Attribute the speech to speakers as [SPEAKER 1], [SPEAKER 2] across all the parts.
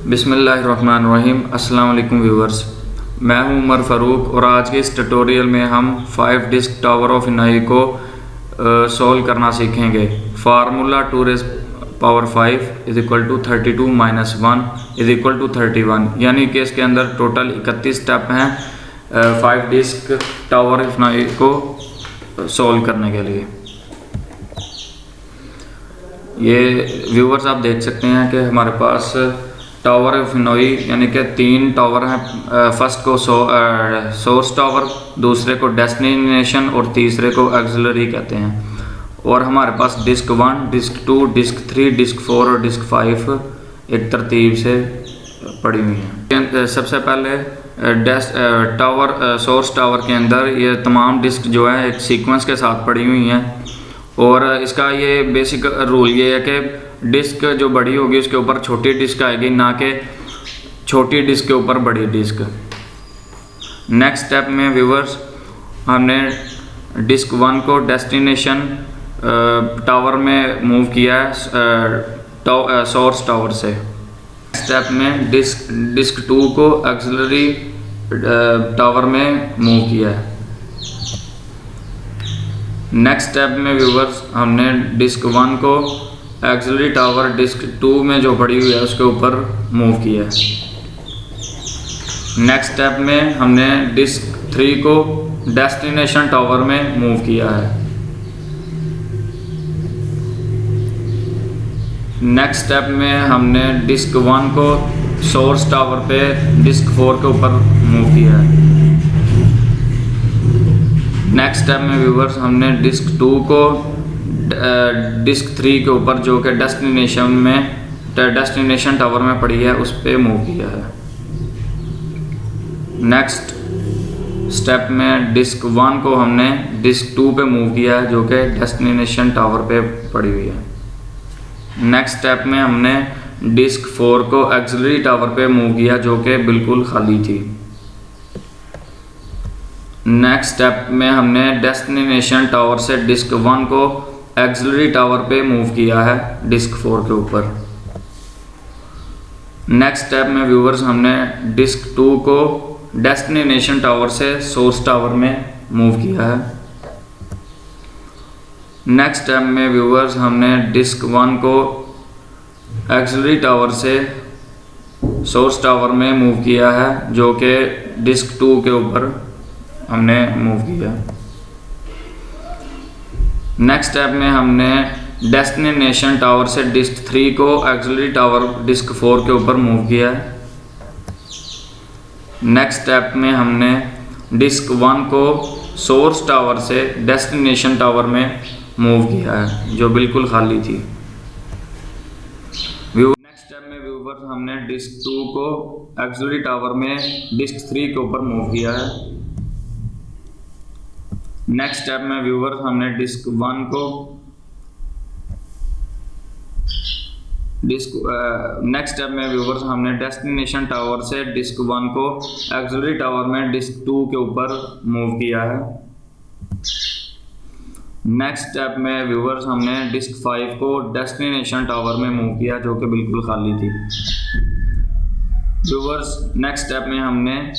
[SPEAKER 1] बिस्मिल्लाहिर्रहमानिर्रहीम। अस्सलाम वालेकुम व्यूअर्स, मैं हूं उमर फ़ारूक और आज के इस ट्यूटोरियल में हम 5 डिस्क टावर ऑफ इनाई को सॉल्व करना सीखेंगे। Formula 2 raise power 5 is equal to 32 minus 1 is equal to 31, यानी कि इसके अंदर टोटल 31 स्टेप हैं 5 डिस्क टावर ऑफ इनाई को सॉल्व करने के लिए। ये व्यूअर्स आप देख सकते हैं कि हमारे पास टावर ऑफ इनोई यानी कि 3 टावर हैं। फर्स्ट को सोर्स टावर, दूसरे को डेस्टिनेशन और तीसरे को एक्सिलरी कहते हैं। और हमारे पास डिस्क 1, डिस्क 2, डिस्क 3, डिस्क 4 और डिस्क 5 एक तरतीब से पड़ी हुई हैं। सबसे पहले सोर्स टावर के अंदर ये तमाम डिस्क जो है एक सीक्वेंस के साथ पड़ी हुई हैं। और इसका ये बेसिक रूल ये है कि डिस्क जो बड़ी होगी उसके ऊपर छोटी डिस्क आएगी, ना कि छोटी डिस्क के ऊपर बड़ी डिस्क। नेक्स्ट स्टेप में व्यूअर्स हमने डिस्क 1 को डेस्टिनेशन टावर में मूव किया है सोर्स टावर से। स्टेप में डिस्क 2 को एक्सिलरी टावर में मूव किया है। नेक्स्ट स्टेप में व्यूअर्स हमने डिस्क 1 को एक्सिलरी टावर डिस्क 2 में जो पड़ी हुई है उसके ऊपर मूव किया है। नेक्स्ट स्टेप में हमने डिस्क 3 को डेस्टिनेशन टावर में मूव किया है। नेक्स्ट स्टेप में हमने डिस्क 1 को सोर्स टावर पे डिस्क 4 के ऊपर मूव किया है। नेक्स्ट स्टेप में व्यूअर्स हमने डिस्क 2 को डिस्क 3 के ऊपर जो कि डेस्टिनेशन टावर में पड़ी है उस पर मूव किया है। नेक्स्ट स्टेप में डिस्क 1 को हमने डिस्क 2 पे मूव किया है जो कि डेस्टिनेशन टावर पे पड़ी हुई है। नेक्स्ट स्टेप में हमने डिस्क 4 को एक्सिलरी टावर पे मूव किया जो कि बिल्कुल खाली थी। नेक्स्ट स्टेप में हमने डेस्टिनेशन टावर से डिस्क 1 को एक्सिलरी टावर पे मूव किया है डिस्क 4 के ऊपर। नेक्स्ट स्टेप में व्यूअर्स हमने डिस्क 2 को डेस्टिनेशन टावर से सोर्स टावर में मूव किया है। नेक्स्ट स्टेप में व्यूअर्स हमने डिस्क 1 को एक्सिलरी टावर से सोर्स टावर में मूव किया है जो कि डिस्क 2 के ऊपर हमने मूव किया। नेक्स्ट स्टेप में हमने डेस्टिनेशन टावर से डिस्क 3 को एक्सिलरी टावर डिस्क 4 के ऊपर मूव किया है। नेक्स्ट स्टेप में हमने डिस्क 1 को सोर्स टावर से डेस्टिनेशन टावर में मूव किया है जो बिल्कुल खाली थी। नेक्स्ट स्टेप में व्यूअर्स हमने डिस्क 2 को एक्सिलरी टावर में डिस्क 3 के ऊपर मूव किया है। नेक्स्ट स्टेप में व्यूअर्स हमने डिस्क 1 को नेक्स्ट स्टेप में व्यूअर्स हमने डेस्टिनेशन टावर से डिस्क 1 को एक्सिलरी टावर में डिस्क 2 के ऊपर मूव किया है। नेक्स्ट स्टेप में व्यूअर्स हमने डिस्क 5 को डेस्टिनेशन टावर में मूव किया जो कि बिल्कुल खाली थी। व्यूअर्स नेक्स्ट स्टेप में हमने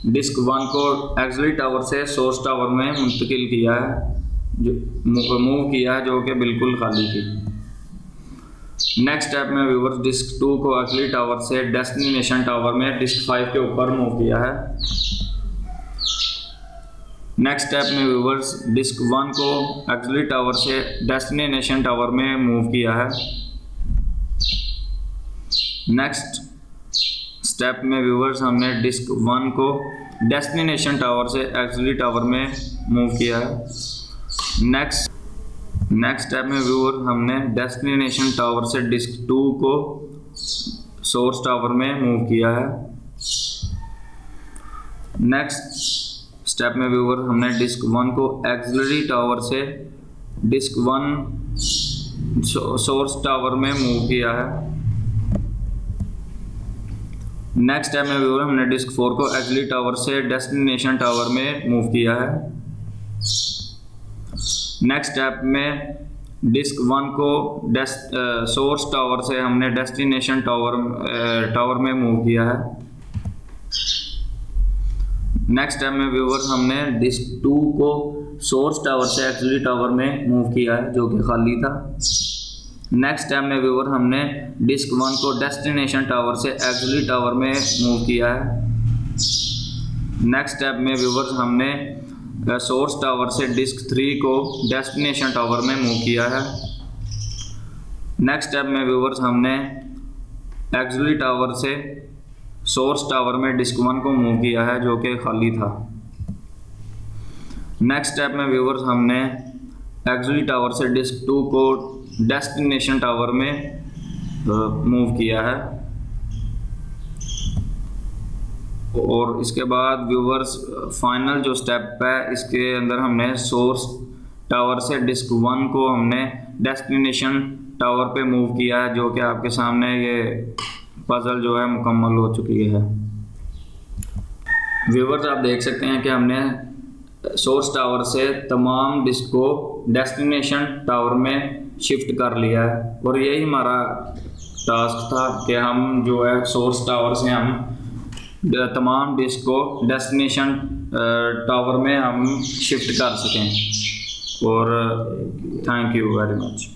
[SPEAKER 1] डिस्क 1 को एक्सिलरी टावर से सोर्स टावर में मुंतकिल किया है, जो मूव किया है जो कि बिल्कुल खाली थी। नेक्स्ट स्टेप में व्यूअर्स डिस्क 2 को एक्सिलरी टावर से डेस्टिनेशन टावर में डिस्क 5 के ऊपर मूव किया है। नेक्स्ट स्टेप में व्यूअर्स डिस्क 1 को एक्सिलरी टावर से डेस्टिनेशन टावर में मूव किया है। नेक्स्ट स्टेप में व्यूअर्स हमने डिस्क 1 को डेस्टिनेशन टावर से एक्सिलरी टावर में मूव किया है। नेक्स्ट स्टेप में व्यूअर्स हमने डेस्टिनेशन टावर से डिस्क 2 को सोर्स टावर में मूव किया है। नेक्स्ट स्टेप में व्यूअर्स हमने डिस्क 1 को एक्सिलरी टावर से डिस्क 1 सोर्स टावर में मूव किया है। नेक्स्ट स्टेप में व्यूअर हमने डिस्क 4 को एक्सिलरी टावर से डेस्टिनेशन टावर में मूव किया है। नेक्स्ट स्टेप में डिस्क 1 को सोर्स टावर से हमने डेस्टिनेशन टावर में मूव किया है। नेक्स्ट स्टेप में व्यूवर्स हमने डिस्क 2 को सोर्स टावर से एक्सिलरी टावर में मूव किया है जो कि खाली था। नेक्स्ट स्टेप में व्यूवर हमने डिस्क 1 को डेस्टिनेशन टावर से एक्सिलरी टावर में मूव किया है। नेक्स्ट स्टेप में व्यूवर्स हमने सोर्स टावर से डिस्क 3 को डेस्टिनेशन टावर में मूव किया है। नेक्स्ट स्टेप में व्यूवर्स हमने एक्सिलरी टावर से सोर्स टावर में डिस्क 1 को मूव किया है जो कि खाली था। नेक्स्ट स्टेप में व्यूवर्स हमने एक्सिलरी टावर से डिस्क 2 को डेस्टिनेशन टावर में मूव किया है। और इसके बाद व्यूवर्स फाइनल जो स्टेप है इसके अंदर हमने सोर्स टावर से डिस्क 1 को हमने डेस्टिनेशन टावर पे मूव किया है जो कि आपके सामने ये पजल जो है मुकम्मल हो चुकी है। व्यूवर्स आप देख सकते हैं कि हमने सोर्स टावर से तमाम डिस्क को डेस्टिनेशन टावर में शिफ्ट कर लिया है और यही हमारा टास्क था कि हम जो है सोर्स टावर से हम तमाम डिस्क को डेस्टिनेशन टावर में हम शिफ्ट कर सकें। और थैंक यू वेरी मच।